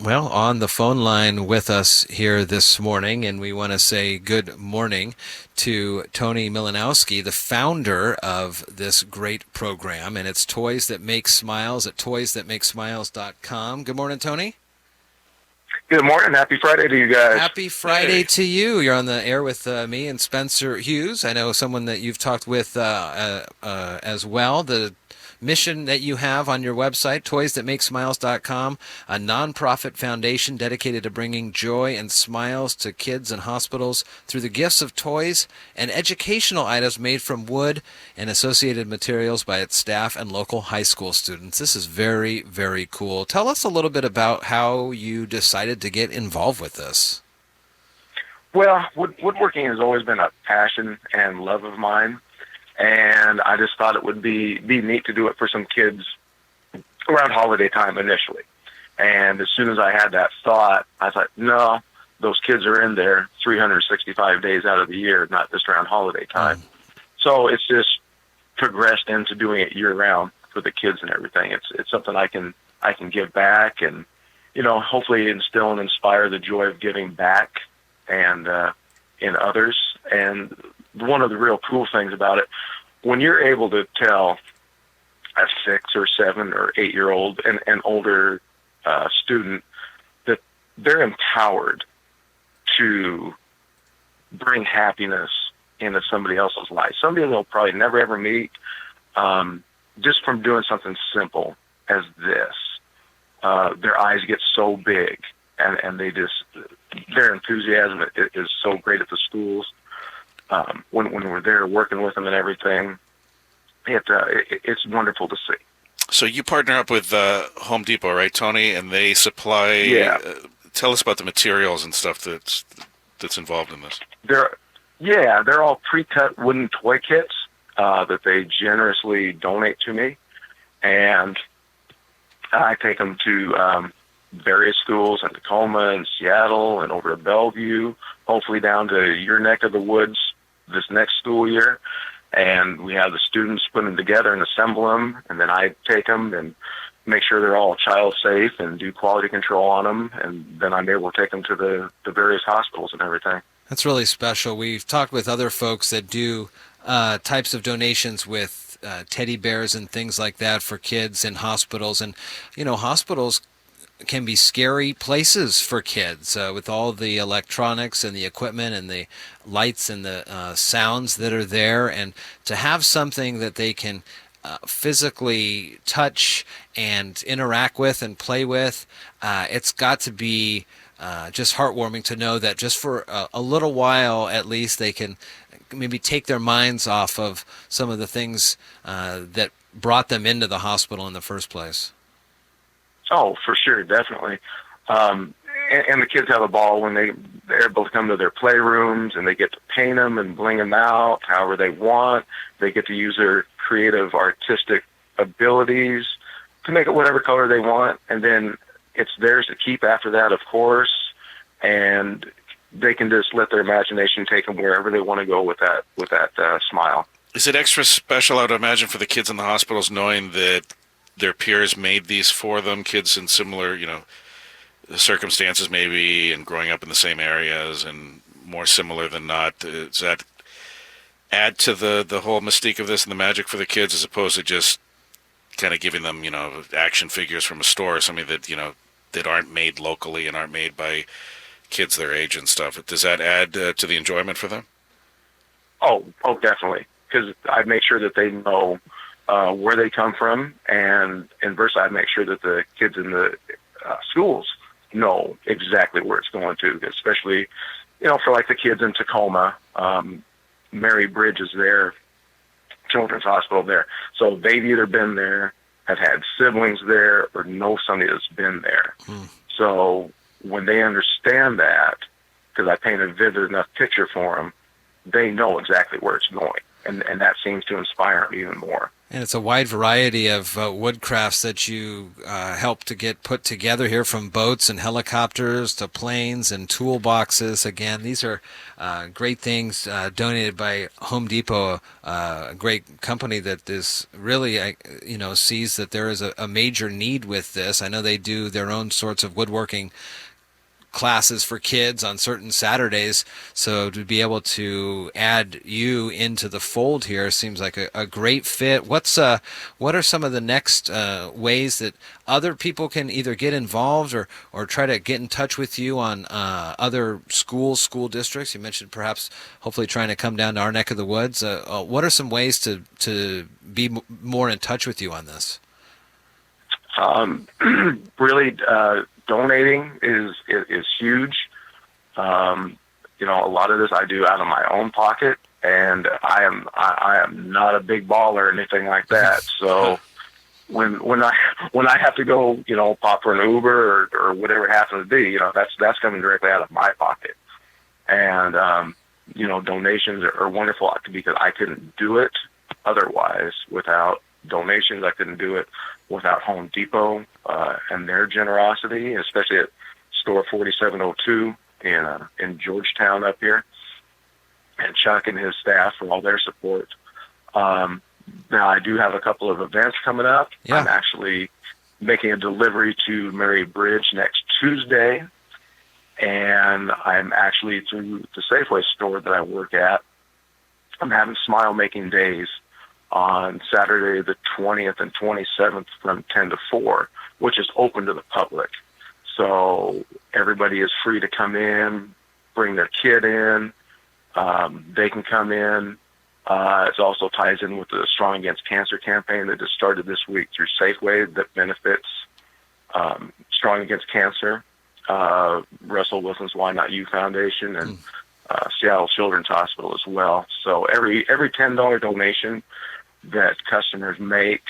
Well, on the phone line with us here this morning, and we want to say good morning to Tony Milanowski, the founder of this great program, and it's Toys That Make Smiles at toysthatmakesmiles.com. Good morning, Tony. Good morning. Happy Friday to you guys. Happy Friday to you. You're on the air with me and Spencer Hughes. I know someone that you've talked with as well. The mission that you have on your website, toysthatmakesmiles.com, a nonprofit foundation dedicated to bringing joy and smiles to kids in hospitals through the gifts of toys and educational items made from wood and associated materials by its staff and local high school students. This is very, very cool. Tell us a little bit about how you decided to get involved with this. Well, woodworking has always been a passion and love of mine, and I just thought it would be neat to do it for some kids around holiday time initially. And as soon as I had that thought, I thought, no, those kids are in there 365 days out of the year, not just around holiday time. So it's just progressed into doing it year round for the kids and everything. It's something I can give back and, hopefully instill and inspire the joy of giving back and in others. And one of the real cool things about it, when you're able to tell a 6 or 7 or 8-year-old and older student that they're empowered to bring happiness into somebody else's life, somebody they'll probably never ever meet, just from doing something simple as this, their eyes get so big, and their enthusiasm is so great at the schools. When we're there working with them and everything, it's wonderful to see. So you partner up with Home Depot, right, Tony? And they supply. Yeah. Tell us about the materials and stuff that's involved in this. They're all pre-cut wooden toy kits that they generously donate to me, and I take them to various schools in Tacoma and Seattle and over to Bellevue, hopefully down to your neck of the woods this next school year. And we have the students put them together and assemble them, and then I take them and make sure they're all child safe and do quality control on them, and then I'm able to take them to the various hospitals and everything. That's really special. We've talked with other folks that do types of donations with teddy bears and things like that for kids in hospitals. And, hospitals can be scary places for kids with all the electronics and the equipment and the lights and the sounds that are there. And to have something that they can physically touch and interact with and play with, it's got to be just heartwarming to know that just for a little while at least they can maybe take their minds off of some of the things that brought them into the hospital in the first place. Oh, for sure, definitely. And the kids have a ball when they're able to come to their playrooms and they get to paint them and bling them out however they want. They get to use their creative artistic abilities to make it whatever color they want, and then it's theirs to keep after that, of course, and they can just let their imagination take them wherever they want to go with that smile. Is it extra special, I would imagine, for the kids in the hospitals knowing that their peers made these for them, kids in similar, circumstances maybe, and growing up in the same areas and more similar than not? Does that add to the whole mystique of this and the magic for the kids, as opposed to just kind of giving them, action figures from a store or something that, that aren't made locally and aren't made by kids their age and stuff? Does that add to the enjoyment for them? Oh, definitely. Because I make sure that they know where they come from, and inversely, I make sure that the kids in the schools know exactly where it's going to, especially, for like the kids in Tacoma. Mary Bridge is their children's hospital there. So they've either been there, have had siblings there, or know somebody that's been there. So when they understand that, because I paint a vivid enough picture for them, they know exactly where it's going. And that seems to inspire them even more. And it's a wide variety of woodcrafts that you help to get put together here, from boats and helicopters to planes and toolboxes. Again, these are great things donated by Home Depot, a great company that is really, sees that there is a major need with this. I know they do their own sorts of woodworking classes for kids on certain Saturdays. So to be able to add you into the fold here seems like a great fit. What are some of the next ways that other people can either get involved or try to get in touch with you on other school districts? You mentioned perhaps hopefully trying to come down to our neck of the woods. What are some ways to be more in touch with you on this? Really, donating is huge. A lot of this I do out of my own pocket, and I am not a big baller or anything like that. So when I have to go, pop for an Uber or whatever it happens to be, that's coming directly out of my pocket. And donations are wonderful because I couldn't do it otherwise without donations. I couldn't do it without Home Depot and their generosity, especially at store 4702 in Georgetown up here, and Chuck and his staff for all their support. Now I do have a couple of events coming up. Yeah. I'm actually making a delivery to Mary Bridge next Tuesday, and I'm actually through the Safeway store that I work at. I'm having smile making days on Saturday the 20th and 27th from 10 to 4, which is open to the public. So everybody is free to come in, bring their kid in. They can come in. It also ties in with the Strong Against Cancer campaign that just started this week through Safeway that benefits Strong Against Cancer, Russell Wilson's Why Not You Foundation, and Seattle Children's Hospital as well. So every $10 donation that customers make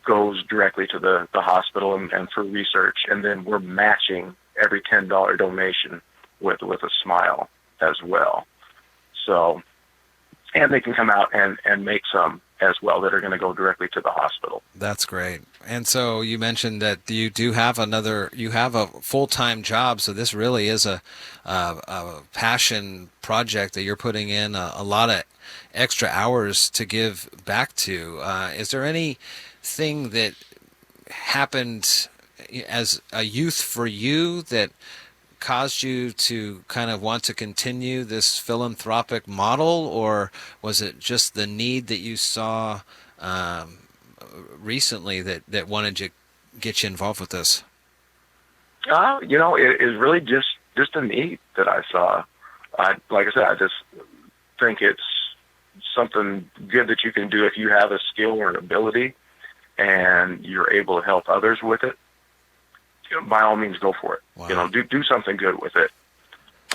goes directly to the hospital and for research, and then we're matching every $10 donation with a smile as well. So, and they can come out and make some as well that are going to go directly to the hospital. That's great. And so you mentioned that you do have you have a full-time job, so this really is a passion project that you're putting in a lot of extra hours to give back to. Is there anything that happened as a youth for you that caused you to kind of want to continue this philanthropic model, or was it just the need that you saw recently that wanted to get you involved with this? It is really just a need that I saw. Like I said, I just think it's something good that you can do if you have a skill or an ability and you're able to help others with it. By all means, go for it. Wow. Do something good with it.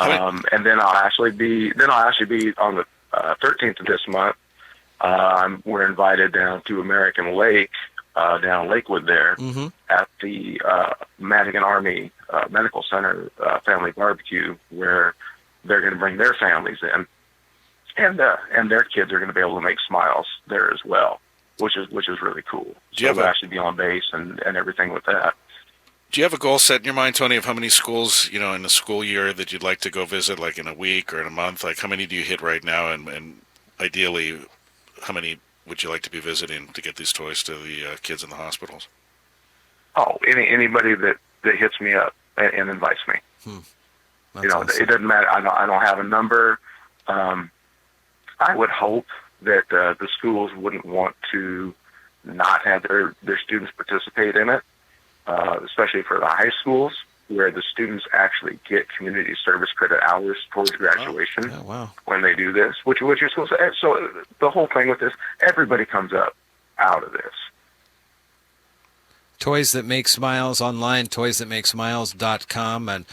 And then I'll actually be on the 13th of this month. We're invited down to American Lake, down Lakewood there, at the Madigan Army Medical Center family barbecue, where they're going to bring their families in, and their kids are going to be able to make smiles there as well, which is really cool. So we'll actually be on base and everything with that. Do you have a goal set in your mind, Tony, of how many schools, in a school year that you'd like to go visit, like in a week or in a month? Like, how many do you hit right now? And ideally, how many would you like to be visiting to get these toys to the kids in the hospitals? Oh, anybody that hits me up and invites me. Awesome. It doesn't matter. I don't have a number. I would hope that the schools wouldn't want to not have their students participate in it. Especially for the high schools, where the students actually get community service credit hours towards graduation when they do this, which you're supposed to. So the whole thing with this, everybody comes up out of this. Toys That Make Smiles online, toysthatmakesmiles.com, and